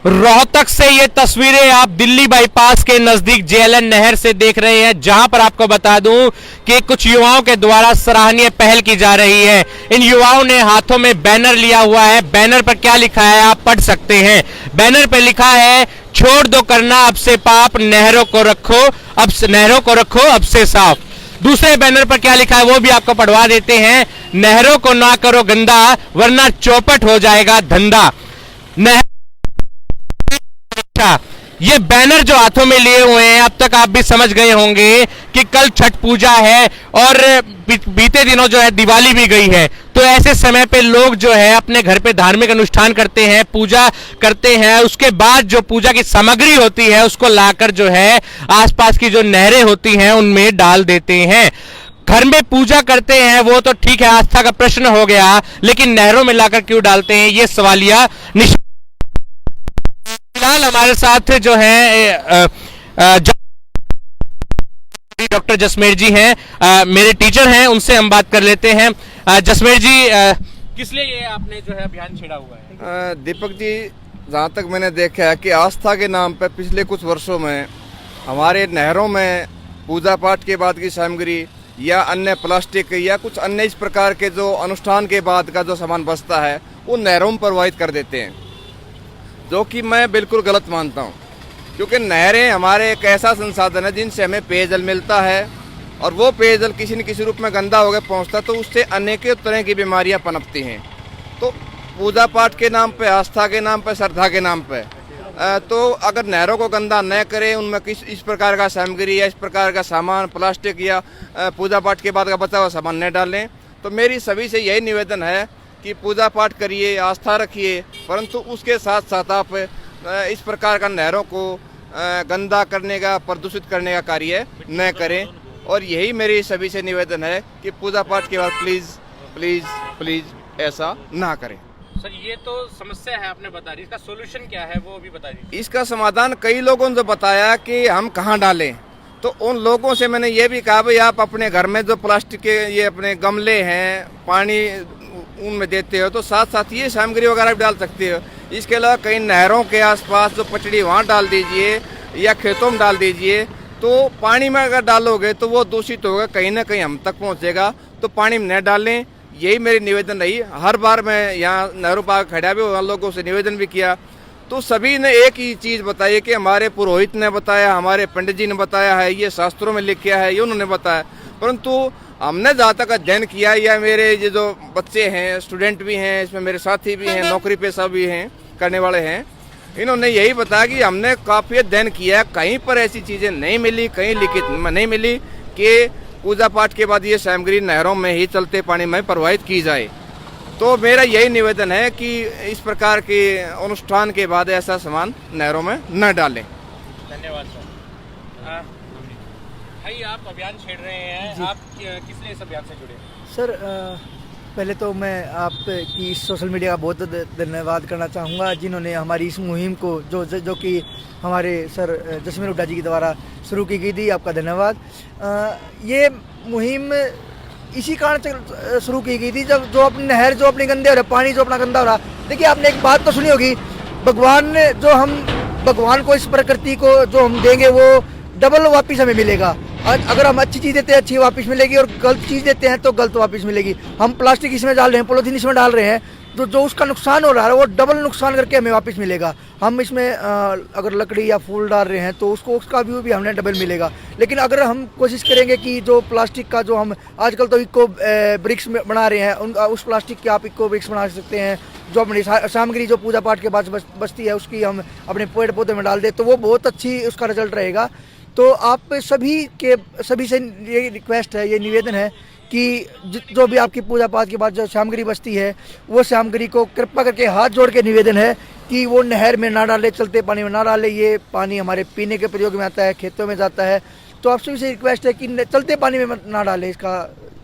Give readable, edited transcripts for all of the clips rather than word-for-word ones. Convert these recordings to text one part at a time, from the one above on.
रोहतक से ये तस्वीरें आप दिल्ली बाईपास के नजदीक जेएलएन नहर से देख रहे हैं, जहां पर आपको बता दूं कि कुछ युवाओं के द्वारा सराहनीय पहल की जा रही है। इन युवाओं ने हाथों में बैनर लिया हुआ है। बैनर पर क्या लिखा है आप पढ़ सकते हैं। बैनर पर लिखा है, छोड़ दो करना अब से पाप, नहरों को रखो अब से साफ। दूसरे बैनर पर क्या लिखा है वो भी आपको पढ़वा देते हैं, नहरों को ना करो गंदा वरना चौपट हो जाएगा धंधा। ये बैनर जो हाथों में लिए हुए हैं, अब तक आप भी समझ गए होंगे कि कल छठ पूजा है और बीते दिनों जो है दिवाली भी गई है। तो ऐसे समय पे लोग जो है अपने घर पे धार्मिक अनुष्ठान करते हैं, पूजा करते हैं। उसके बाद जो पूजा की सामग्री होती है उसको लाकर जो है आसपास की जो नहरें होती हैं उनमें डाल देते हैं। घर में पूजा करते हैं वो तो ठीक है, आस्था का प्रश्न हो गया, लेकिन नहरों में लाकर क्यों डालते हैं, ये सवालिया निशान। फिलहाल हमारे साथ जो है डॉक्टर जसमेर जी हैं, मेरे टीचर हैं, उनसे हम बात कर लेते हैं। जसमेर जी, किस लिए ये आपने जो है अभियान छेड़ा हुआ है? दीपक जी, जहाँ तक मैंने देखा है कि आस्था के नाम पर पिछले कुछ वर्षों में हमारे नहरों में पूजा पाठ के बाद की सामग्री या अन्य प्लास्टिक या कुछ अन्य इस प्रकार के जो अनुष्ठान के बाद का जो सामान बचता है वो नहरों में प्रवाहित कर देते हैं, जो कि मैं बिल्कुल गलत मानता हूँ। क्योंकि नहरें हमारे एक ऐसा संसाधन है जिनसे हमें पेयजल मिलता है, और वो पेयजल किसी न किसी रूप में गंदा होकर पहुँचता तो उससे अनेकों तरह की बीमारियाँ पनपती हैं। तो पूजा पाठ के नाम पे, आस्था के नाम पे, श्रद्धा के नाम पे तो अगर नहरों को गंदा न करें, उनमें किस इस प्रकार का सामग्री या इस प्रकार का सामान, प्लास्टिक या पूजा पाठ के बाद का बचा हुआ सामान न डालें। तो मेरी सभी से यही निवेदन है कि पूजा पाठ करिए, आस्था रखिए, परंतु उसके साथ साथ आप इस प्रकार का नहरों को गंदा करने का, प्रदूषित करने का कार्य न करें। और यही मेरी सभी से निवेदन है कि पूजा पाठ के बाद प्लीज़ प्लीज़ प्लीज़ ऐसा ना करें। सर, ये तो समस्या है आपने बता दी, इसका सोल्यूशन क्या है वो भी बता दीजिए। इसका समाधान कई लोगों ने बताया कि हम कहाँ डालें, तो उन लोगों से मैंने ये भी कहा भाई आप अपने घर में जो प्लास्टिक के ये अपने गमले हैं, पानी उनमें देते हो तो साथ साथ ये सामग्री वगैरह भी डाल सकते हो। इसके अलावा कई नहरों के आसपास जो पचड़ी वहाँ डाल दीजिए या खेतों में डाल दीजिए। तो पानी में अगर डालोगे तो वो दूषित होगा, कहीं ना कहीं हम तक पहुँचेगा। तो पानी में न डालें, यही मेरी निवेदन रही। हर बार मैं यहाँ नेहरू पार्क खड़ा भी हुआ, लोगों से निवेदन भी किया, तो सभी ने एक ही चीज़ बताई कि हमारे पुरोहित ने बताया, हमारे पंडित जी ने बताया है, ये शास्त्रों में लिखा है, ये उन्होंने बताया। परंतु हमने जहाँ तक अध्ययन किया, या मेरे ये जो बच्चे हैं, स्टूडेंट भी हैं, इसमें मेरे साथी भी हैं, नौकरी पेशा भी हैं, करने वाले हैं, इन्होंने यही बताया कि हमने काफ़ी अध्ययन किया, कहीं पर ऐसी चीज़ें नहीं मिली, कहीं लिखित में नहीं मिली कि पूजा पाठ के बाद ये सामग्री नहरों में ही चलते पानी में प्रवाहित की जाए। तो मेरा यही निवेदन है कि इस प्रकार के अनुष्ठान के बाद ऐसा सामान नहरों में न डालें। धन्यवाद सर। भाई, आप अभियान छेड़ रहे हैं, आप किस लिए इस अभियान से जुड़े? सर, पहले तो मैं आपकी सोशल मीडिया का बहुत धन्यवाद करना चाहूँगा, जिन्होंने हमारी इस मुहिम को जो कि हमारे सर जसमेर हुड्डा जी के द्वारा शुरू की गई थी, आपका धन्यवाद। ये मुहिम इसी कारण शुरू की गई थी जब जो अपनी नहर जो अपनी गंदे हो रहा, पानी जो अपना गंदा हो रहा। देखिए, आपने एक बात तो सुनी होगी, भगवान को, इस प्रकृति को जो हम देंगे वो डबल वापिस हमें मिलेगा। अगर हम अच्छी चीज़ देते हैं अच्छी वापस मिलेगी, और गलत चीज़ देते हैं तो गलत वापस मिलेगी। हम प्लास्टिक इसमें डाल रहे हैं, पॉलीथीन इसमें डाल रहे हैं, तो जो उसका नुकसान हो रहा है वो डबल नुकसान करके हमें वापस मिलेगा। हम इसमें अगर लकड़ी या फूल डाल रहे हैं तो उसका भी हमें डबल मिलेगा। लेकिन अगर हम कोशिश करेंगे कि जो प्लास्टिक का जो हम आजकल तो इको ब्रिक्स बना रहे हैं, उस प्लास्टिक के आप इको ब्रिक्स बना सकते हैं। जो अपनी सामग्री जो पूजा पाठ के बाद बचती है उसकी हम अपने पेड़ पौधे में डाल दें तो वो बहुत अच्छी उसका रिजल्ट रहेगा। तो आप सभी से ये रिक्वेस्ट है, ये निवेदन है कि जो भी आपकी पूजा पाठ के बाद जो सामग्री बचती है वो सामग्री को कृपा करके हाथ जोड़ के निवेदन है कि वो नहर में ना डाले, चलते पानी में ना डाले। ये पानी हमारे पीने के प्रयोग में आता है, खेतों में जाता है। तो आप सभी से रिक्वेस्ट है कि चलते पानी में ना डाले। इसका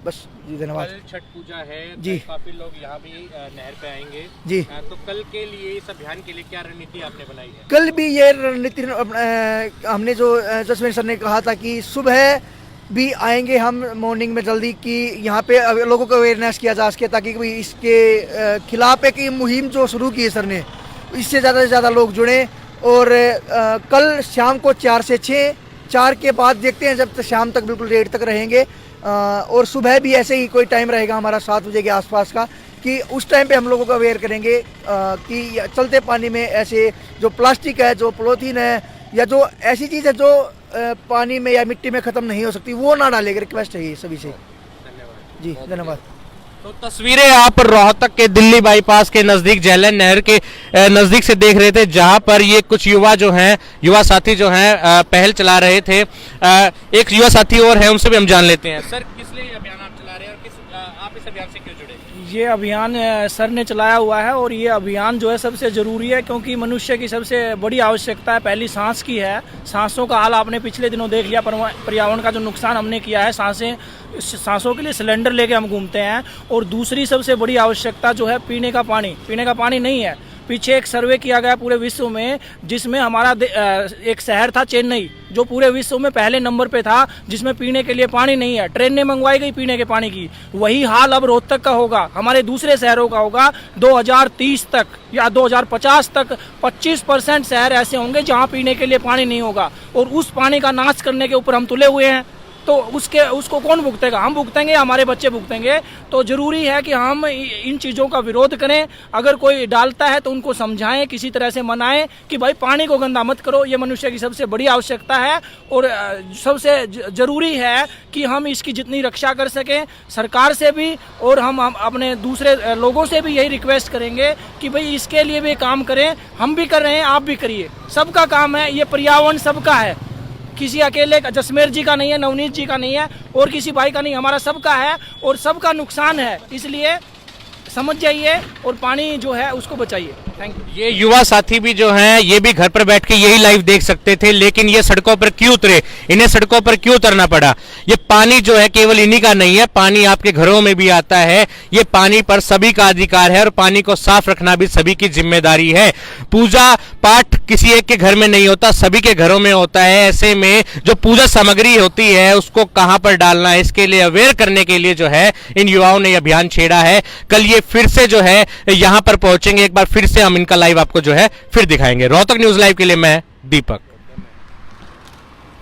बस जी धन्यवाद। कल छठ पूजा है जी, काफी लोग यहाँ भी नहर पे आएंगे जी। तो कल के लिए, इस अभियान के लिए क्या रणनीति आपने बनाई है? कल भी ये रणनीति हमने जो जसवीर सर ने कहा था कि सुबह भी आएंगे हम मॉर्निंग में जल्दी, कि यहाँ पे लोगों को अवेयरनेस किया जा सके, ताकि इसके खिलाफ एक मुहिम जो शुरू की है सर ने, इससे ज़्यादा से ज़्यादा लोग जुड़ें। और कल शाम को 4 से 6, 4 के बाद देखते हैं, जब तक शाम तक बिल्कुल रेड तक रहेंगे। और सुबह भी ऐसे ही कोई टाइम रहेगा हमारा 7 बजे के आसपास का, कि उस टाइम पे हम लोगों को अवेयर करेंगे कि चलते पानी में ऐसे जो प्लास्टिक है, जो पॉलीथीन है, या जो ऐसी चीज़ है जो पानी में या मिट्टी में ख़त्म नहीं हो सकती, वो ना डालेंगे। रिक्वेस्ट है ये सभी से। जी धन्यवाद। तो तस्वीरें आप रोहतक के दिल्ली बाईपास के नजदीक झेलम नहर के नजदीक से देख रहे थे, जहां पर ये कुछ युवा जो हैं, युवा साथी जो हैं पहल चला रहे थे। एक युवा साथी और है, उनसे भी हम जान लेते हैं। सर, किस लिए ये अभियान आप चला रहे हैं और आप इस अभियान से क्यों जुड़े? ये अभियान सर ने चलाया हुआ है और ये अभियान जो है सबसे ज़रूरी है, क्योंकि मनुष्य की सबसे बड़ी आवश्यकता है पहली सांस की है। सांसों का हाल आपने पिछले दिनों देख लिया, पर्यावरण का जो नुकसान हमने किया है। सांसों के लिए सिलेंडर लेके हम घूमते हैं। और दूसरी सबसे बड़ी आवश्यकता जो है पीने का पानी नहीं है। पीछे एक सर्वे किया गया पूरे विश्व में, जिसमें हमारा एक शहर था चेन्नई, जो पूरे विश्व में पहले नंबर पे था, जिसमें पीने के लिए पानी नहीं है। ट्रेनें मंगवाई गई पीने के पानी की। वही हाल अब रोहतक का होगा, हमारे दूसरे शहरों का होगा। 2030 तक या 2050 तक 25% शहर ऐसे होंगे जहां पीने के लिए पानी नहीं होगा। और उस पानी का नाश करने के ऊपर हम तुले हुए हैं। तो उसको कौन भुगतेगा? हम भुगतेंगे, हमारे बच्चे भुगतेंगे। तो जरूरी है कि हम इन चीज़ों का विरोध करें। अगर कोई डालता है तो उनको समझाएं, किसी तरह से मनाएं कि भाई पानी को गंदा मत करो। ये मनुष्य की सबसे बड़ी आवश्यकता है और सबसे जरूरी है कि हम इसकी जितनी रक्षा कर सकें, सरकार से भी और हम अपने दूसरे लोगों से भी यही रिक्वेस्ट करेंगे कि भाई इसके लिए भी काम करें। हम भी कर रहे हैं, आप भी करिए। सबका काम है, ये पर्यावरण सबका है, किसी अकेले का, जसमेर जी का नहीं है, नवनीत जी का नहीं है और किसी भाई का नहीं, हमारा सबका है और सबका नुकसान है। इसलिए समझ जाइए और पानी जो है उसको बचाइए। Thank you. ये युवा साथी भी जो हैं, ये भी घर पर बैठ के यही लाइव देख सकते थे, लेकिन ये सड़कों पर क्यों उतरे? इन्हें सड़कों पर क्यों उतरना पड़ा? ये पानी जो है केवल इन्हीं का नहीं है, पानी आपके घरों में भी आता है। ये पानी पर सभी का अधिकार है और पानी को साफ रखना भी सभी की जिम्मेदारी है। पूजा पाठ किसी एक के घर में नहीं होता, सभी के घरों में होता है। ऐसे में जो पूजा सामग्री होती है उसको कहां पर डालना है, इसके लिए अवेयर करने के लिए जो है इन युवाओं ने अभियान छेड़ा है। कल ये फिर से जो है यहां पर पहुंचेंगे, एक बार फिर से हम इनका लाइव आपको जो है फिर दिखाएंगे। रोहतक न्यूज लाइव के लिए मैं दीपक।